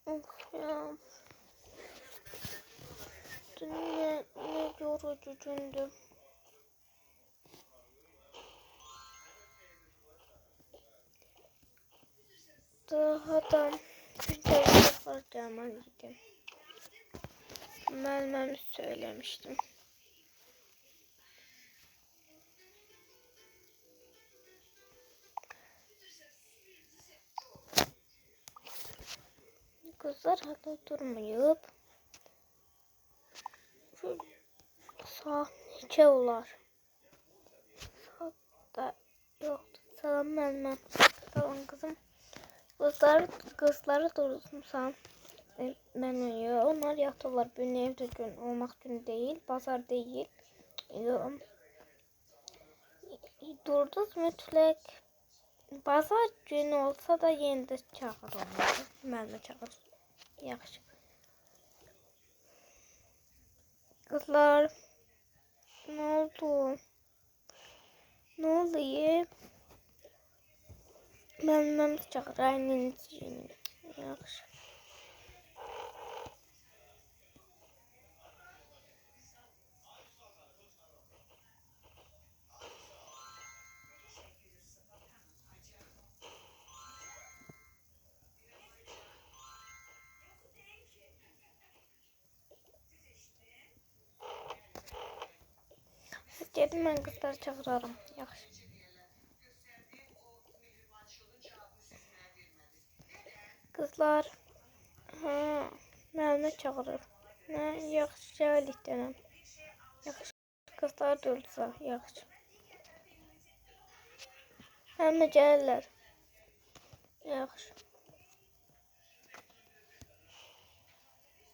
Of ya. Dün ne yorucu gündü. Daha da güzel var gelmeliydim. Ben söylemiştim. Kızlar hala durmayıp şu saat neçə olar? Saat da yoktu. Salam Məmmə. Salam kızım. Kızları durutmuşam. Ben uyuyor. Onlar yatırlar. Bugün evde gün olmak günü değil. Pazar değil. Yok. Durduz mütləq. Pazar günü olsa da yeni de çağır onları. Məmmə çağır. Yaxşı. Kızlar. Ne oldu? Ne oluyor? Məmmə çağır. Anneciğim. Yaxşı. Dedim ben kızları çağırarım. Yaxşı. Kızlar. Ha, Məmmə çağırır. Nə yaxşı gəldikdən. Yaxşı. Kızlar dursa, yaxşı. Məmmə gəlirlər. Yaxşı.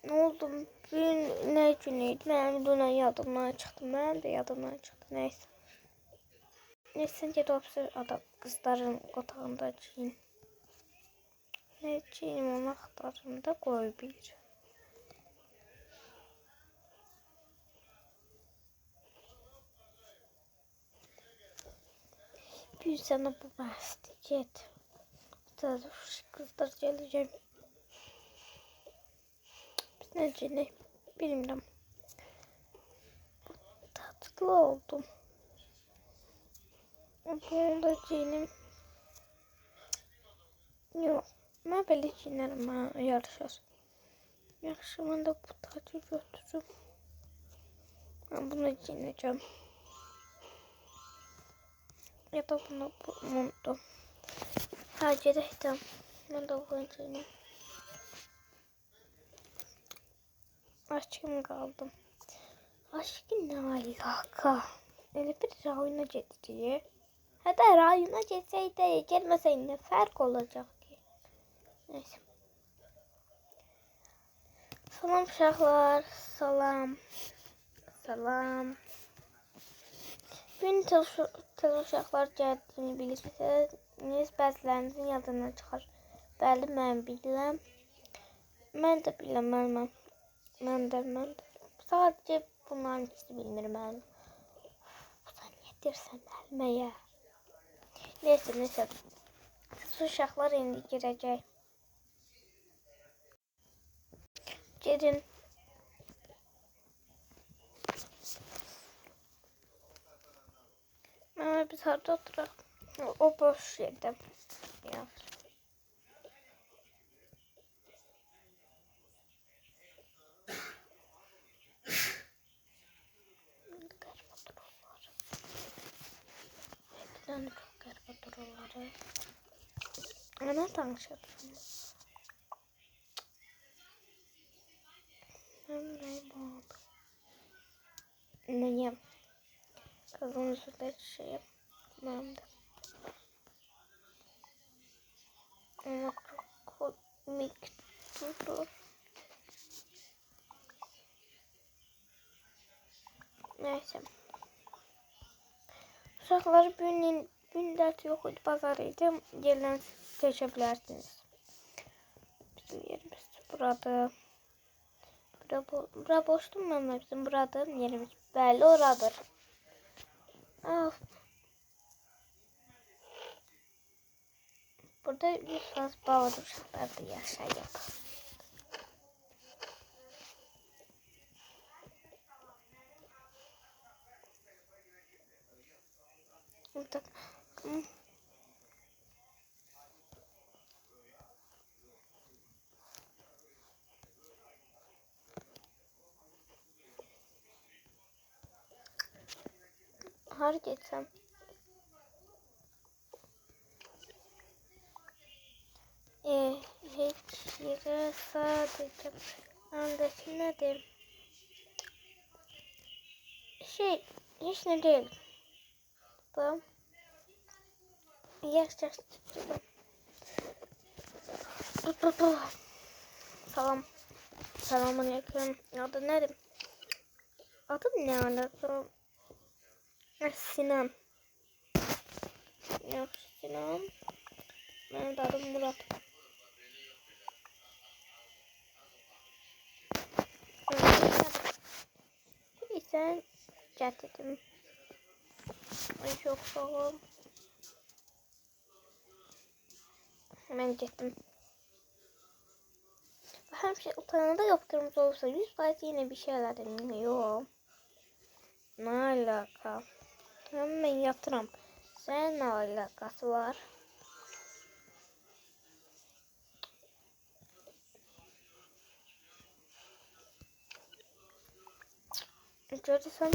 Ne oldu? Bugün ne günüydü? Benim dün yadımdan çıktı. Benim de yadımdan çıktı. Neyse. Neyse git ofisir adam kızların otağında giyin. Ne giyinim onu aktarım da koy bir. Bir sana bu bastı. Git. Kızlar geleceğim. Biz ne giyinim? Bilmiyorum. Tatlı oldum. Bunu da giyinim. Yok. Ben böyle giyinirim. Ben yarışır. Yaxşı, ben de bu tacı götürürüm. Ben bunu giyineceğim. Ya da bunu unuttum. Ha gedəkdim. Ben de bunu giyineyim. Aşkım kaldım. Aşkım ne alaka? Öyle bir rayona gideceğiz. Hatta rayona gitseydi gelmeseydi ne fark olacak ki? Neyse. Salam uşaqlar. Salam. Salam. Bugün tez uşaqlar gəldiyini bilirsiniz. Bəzilərinizin yadından çıxar. Bəli, mən bilirəm. Mən də bilirəm. Mən də. Sadəcə bunların ikisi bilmirəm. Sən niyə deyirsən müəlliməyə? Neyse. Tez uşaqlar indi girəcək. Gedin. Biz harda oturaq? O boş yerdə. Yaxşı. Qəribə dururlar. Hepdən çox qəribə dururlar. Ana danışırdım. Mən nəyim oldu? Nəyim? Kızın üstündə şeyim. Mənim də. Ama çok komik durur. Neyse. Uşaqlar bugün ders yok idi, pazar idi. Yerlərini seçə bilərsiniz. Bizim yerimiz buradır. Bura boşdur mu? Bizim buradır yerimiz. Bəli, oradır. Burada 100% bağlı uşaqlar da yaşayıb. Burada. Har geçsem. Hiç yere sadece andaki nedir? Hiç ne değil. Bu. Yaş. Salam. Selamünaleyküm. Adı nedir? Adım ne alaka? Sinan. Yok Sinan. Benim de adım Murat. Sen dedim. Ay çok sağ ol. Hemen gittim. Her şey utanında yaptığımız olursa 100 yine bir şeyler dedim. Yok. Ne alaka? Hemen yatırım. Sen ne alakası var? Görürsem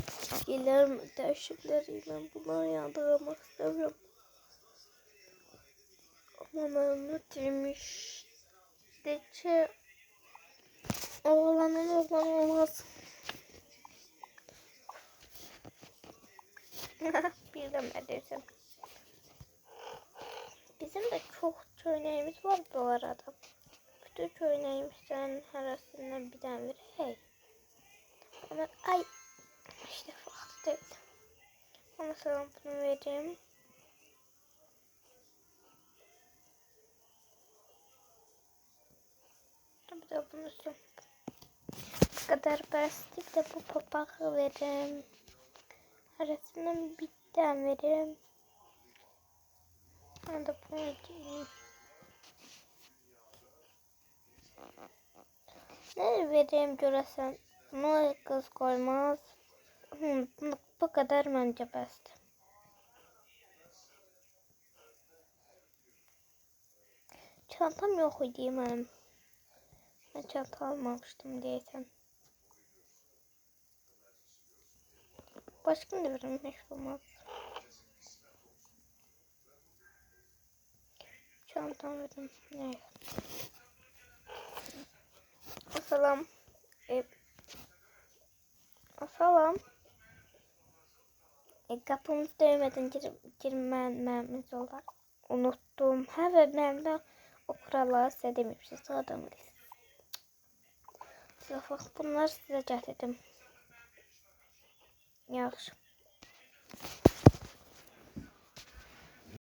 gelirim değişikleriyle buna yandıramak istemiyorum. Ama Mehmet demiş. Dece oğlan olmaz. Bilemedim. Bizim de çok çöreğimiz var bu arada. Bütün çöreğimizden arasında bir tane hey. Ama ay işte vakti değil. Ama sana bunu vereyim. Bir de bunu son. Bu kadar basit. Bir de bu papağı vereyim. Arasından bir tane vereyim. Ben de bunu vereyim. Ne vereyim göresen? Bunu kız koymaz. Bu kadar bence basit. Çantam yok idi benim. Ben çanta almamıştım diyesen. Başka ne vereyim hiç olmaz. Çantam vereyim. Neyse. Asalam. Asalam. Kapımızı dövmeden girmemiz olar. Unuttum. Ha ve ben de o kuralları size demiştim. Sıradan bunlar size getirdim. Yaxşı.